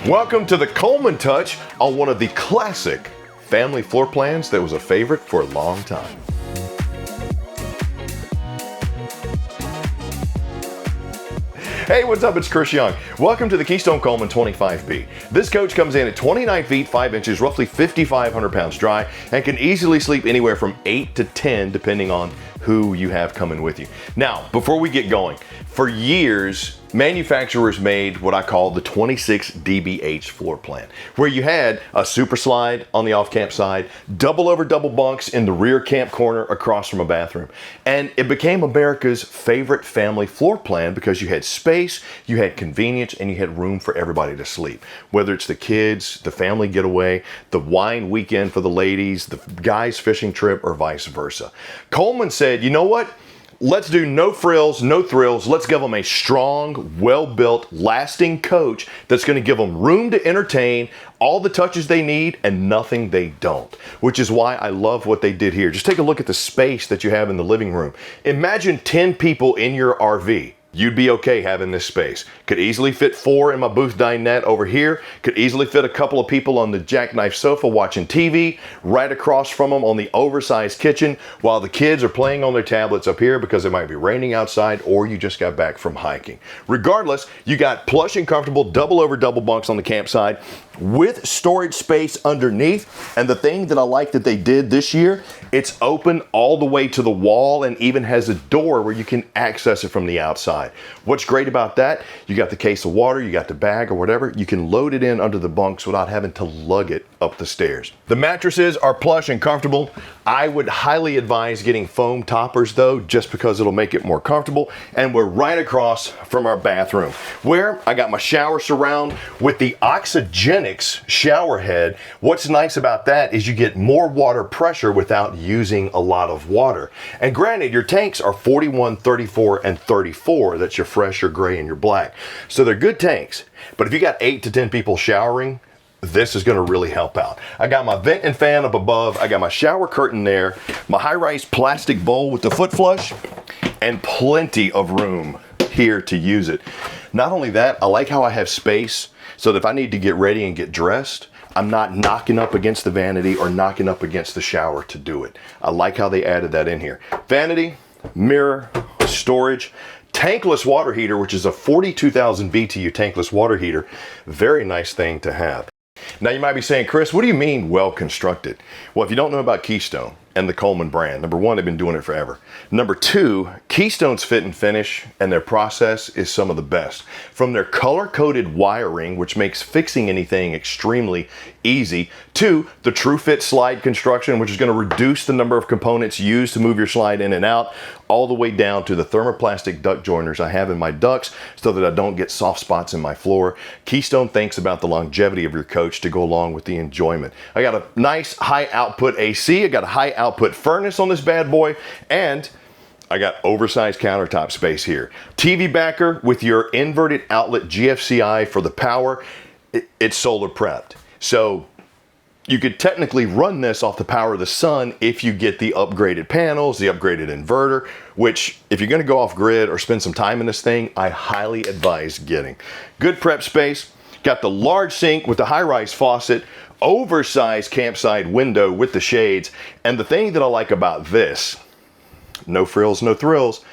Welcome to the Coleman Touch on one of the classic family floor plans that was a favorite for a long time. Hey, what's up? It's Chris Young. Welcome to the Keystone Coleman 25B. This coach comes in at 29 feet, 5 inches, roughly 5,500 pounds dry, and can easily sleep anywhere from 8 to 10 depending on who you have coming with you. Now, before we get going, for years, manufacturers made what I call the 26 DBH floor plan, where you had a super slide on the off-camp side, double over double bunks in the rear camp corner across from a bathroom. And it became America's favorite family floor plan because you had space, you had convenience, and you had room for everybody to sleep. Whether it's the kids, the family getaway, the wine weekend for the ladies, the guys fishing trip, or vice versa. Coleman said, you know what? Let's do no frills, no thrills. Let's give them a strong, well-built, lasting coach that's going to give them room to entertain, all the touches they need, and nothing they don't, which is why I love what they did here. Just take a look at the space that you have in the living room. Imagine 10 people in your RV. You'd be okay having this space. Could easily fit 4 in my booth dinette over here. Could easily fit a couple of people on the jackknife sofa watching TV, right across from them on the oversized kitchen, while the kids are playing on their tablets up here because it might be raining outside or you just got back from hiking. Regardless, you got plush and comfortable double over double bunks on the campsite with storage space underneath. And the thing that I like that they did this year, it's open all the way to the wall and even has a door where you can access it from the outside. What's great about that, you got the case of water, you got the bag or whatever, you can load it in under the bunks without having to lug it up the stairs. The mattresses are plush and comfortable. I would highly advise getting foam toppers though, just because it'll make it more comfortable. And we're right across from our bathroom, where I got my shower surround with the Oxygenics shower head. What's nice about that is you get more water pressure without using a lot of water. And granted, your tanks are 41, 34, and 34. That's your fresh, your gray, and your black. So they're good tanks. But if you got 8 to 10 people showering, this is going to really help out. I got my vent and fan up above. I got my shower curtain there, my high-rise plastic bowl with the foot flush, and plenty of room here to use it. Not only that, I like how I have space so that if I need to get ready and get dressed, I'm not knocking up against the vanity or knocking up against the shower to do it. I like how they added that in here. Vanity, mirror, storage, tankless water heater, which is a 42,000 BTU tankless water heater. Very nice thing to have. Now you might be saying, Chris, what do you mean well constructed? Well, if you don't know about Keystone and the Coleman brand, number one, they've been doing it forever. Number two, Keystone's fit and finish and their process is some of the best. From their color-coded wiring, which makes fixing anything extremely easy, to the true fit slide construction, which is going to reduce the number of components used to move your slide in and out, all the way down to the thermoplastic duct joiners I have in my ducts so that I don't get soft spots in my floor. Keystone thinks about the longevity of your coach to go along with the enjoyment. I got a nice high output AC, I got a high output furnace on this bad boy, and I got oversized countertop space here. TV backer with your inverted outlet GFCI for the power. It's solar prepped. So you could technically run this off the power of the sun if you get the upgraded panels, the upgraded inverter, which if you're gonna go off grid or spend some time in this thing, I highly advise getting. Good prep space, got the large sink with the high-rise faucet, oversized campsite window with the shades, and the thing that I like about this, no frills, no thrills,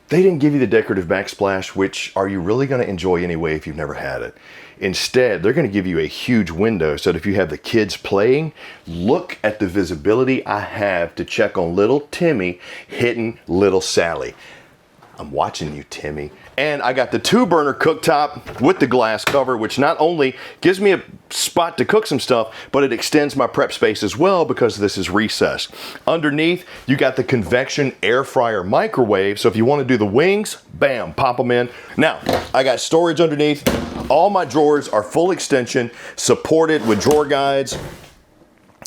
they didn't give you the decorative backsplash, which are you really gonna enjoy anyway if you've never had it? Instead, they're going to give you a huge window so that if you have the kids playing, look at the visibility I have to check on little Timmy hitting little Sally. I'm watching you, Timmy. And I got the 2-burner cooktop with the glass cover, which not only gives me a spot to cook some stuff, but it extends my prep space as well because this is recessed. Underneath, you got the convection air fryer microwave. So if you want to do the wings, bam, pop them in. Now, I got storage underneath. All my drawers are full extension, supported with drawer guides.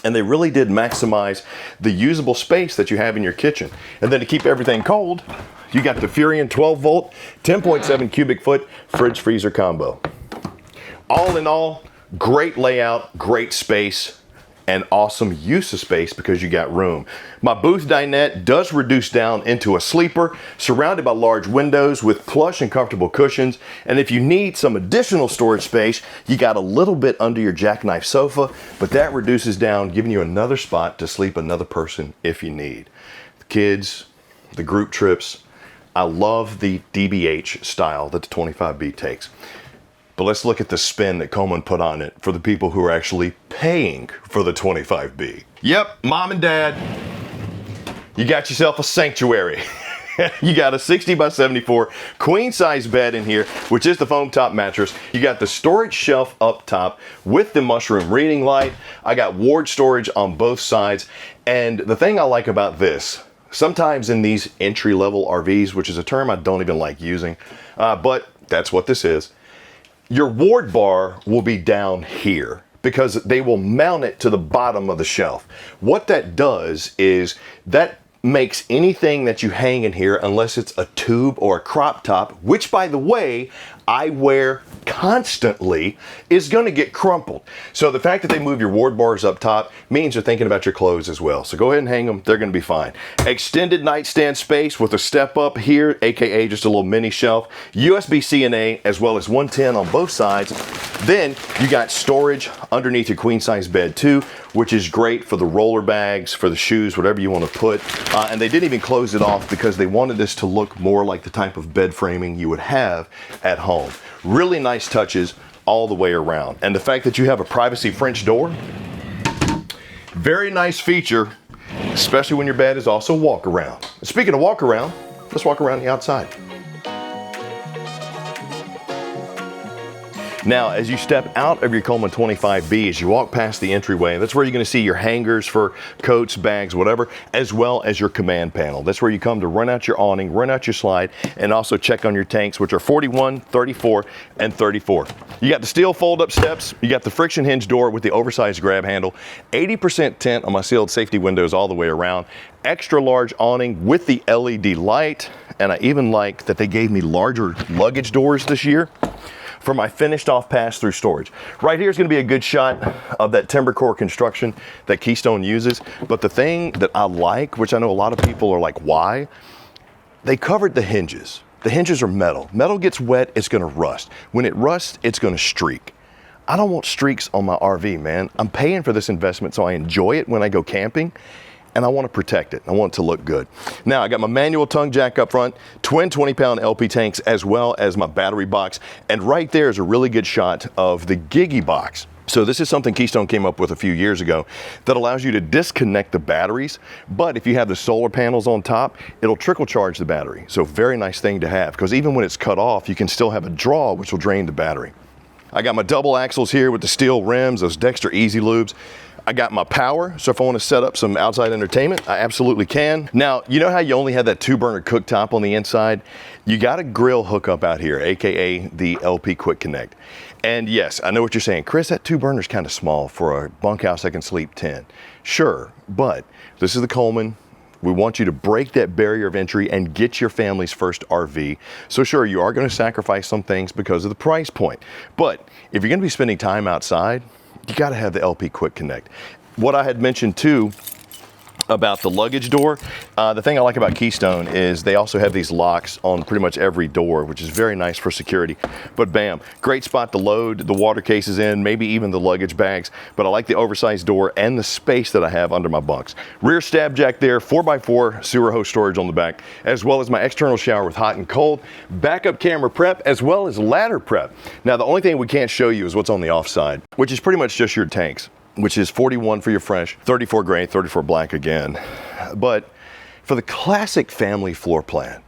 And they really did maximize the usable space that you have in your kitchen. And then to keep everything cold, you got the Furion 12 volt, 10.7 cubic foot fridge freezer combo. All in all, great layout, great space, and awesome use of space because you got room. My booth dinette does reduce down into a sleeper, surrounded by large windows with plush and comfortable cushions. And if you need some additional storage space, you got a little bit under your jackknife sofa, but that reduces down, giving you another spot to sleep another person if you need. The kids, the group trips. I love the DBH style that the 25B takes. But let's look at the spin that Coleman put on it for the people who are actually paying for the 25B. Yep, mom and dad, you got yourself a sanctuary. You got a 60 by 74 queen size bed in here, which is the foam top mattress. You got the storage shelf up top with the mushroom reading light. I got ward storage on both sides. And the thing I like about this, sometimes in these entry-level RVs, which is a term I don't even like using, but that's what this is, your ward bar will be down here because they will mount it to the bottom of the shelf. What that does is that makes anything that you hang in here, unless it's a tube or a crop top, which by the way, I wear constantly, is gonna get crumpled. So the fact that they move your ward bars up top means they're thinking about your clothes as well. So go ahead and hang them, they're gonna be fine. Extended nightstand space with a step up here, AKA just a little mini shelf, USB-C and A, as well as 110 on both sides. Then you got storage underneath your queen size bed too, which is great for the roller bags, for the shoes, whatever you want to put. And they didn't even close it off because they wanted this to look more like the type of bed framing you would have at home. Really nice touches all the way around. And the fact that you have a privacy French door, very nice feature, especially when your bed is also walk around. Speaking of walk around, let's walk around the outside. Now, as you step out of your Coleman 25B, as you walk past the entryway, that's where you're gonna see your hangers for coats, bags, whatever, as well as your command panel. That's where you come to run out your awning, run out your slide, and also check on your tanks, which are 41, 34, and 34. You got the steel fold-up steps, you got the friction hinge door with the oversized grab handle, 80% tint on my sealed safety windows all the way around, extra large awning with the LED light, and I even like that they gave me larger luggage doors this year for my finished off pass-through storage. Right here is gonna be a good shot of that timber core construction that Keystone uses. But the thing that I like, which I know a lot of people are like, why? They covered the hinges. The hinges are metal. Metal gets wet, it's gonna rust. When it rusts, it's gonna streak. I don't want streaks on my RV, man. I'm paying for this investment so I enjoy it when I go camping, and I want to protect it. I want it to look good. Now, I got my manual tongue jack up front, twin 20-pound LP tanks, as well as my battery box. And right there is a really good shot of the Gigi box. So this is something Keystone came up with a few years ago that allows you to disconnect the batteries. But if you have the solar panels on top, it'll trickle charge the battery. So very nice thing to have, because even when it's cut off, you can still have a draw, which will drain the battery. I got my double axles here with the steel rims, those Dexter Easy Lubes. I got my power, so if I want to set up some outside entertainment, I absolutely can. Now, you know how you only have that 2-burner cooktop on the inside? You got a grill hookup out here, AKA the LP Quick Connect. And yes, I know what you're saying, Chris, that 2-burner's kind of small for a bunkhouse that can sleep 10. Sure, but this is the Coleman. We want you to break that barrier of entry and get your family's first RV. So sure, you are going to sacrifice some things because of the price point. But if you're going to be spending time outside, you got to have the LP Quick Connect. What I had mentioned too about the luggage door, the thing I like about Keystone is they also have these locks on pretty much every door, which is very nice for security. But bam, great spot to load the water cases in, maybe even the luggage bags. But I like the oversized door and the space that I have under my bunks. Rear stab jack there, 4x4 sewer hose storage on the back, as well as my external shower with hot and cold, backup camera prep, as well as ladder prep. Now, the only thing we can't show you is what's on the offside, which is pretty much just your tanks, which is 41 for your fresh, 34 gray, 34 black again. But for the classic family floor plan,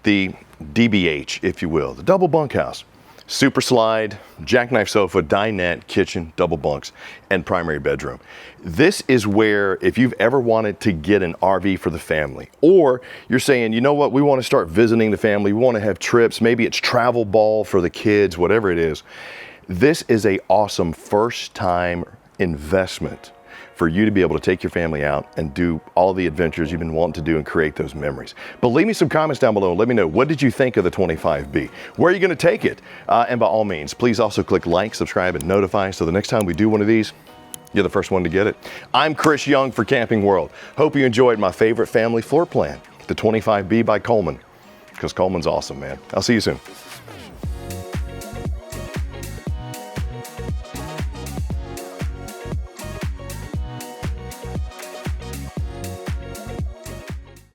the DBH, if you will, the double bunkhouse, super slide, jackknife sofa, dinette, kitchen, double bunks, and primary bedroom. This is where, if you've ever wanted to get an RV for the family, or you're saying, you know what, we want to start visiting the family, we want to have trips, maybe it's travel ball for the kids, whatever it is, this is a awesome first time investment for you to be able to take your family out and do all the adventures you've been wanting to do and create those memories. But leave me some comments down below and let me know, what did you think of the 25B? Where are you going to take it? And by all means, please also click like, subscribe, and notify so the next time we do one of these, you're the first one to get it. I'm Chris Young for Camping World. Hope you enjoyed my favorite family floor plan, the 25B by Coleman, because Coleman's awesome, man. I'll see you soon.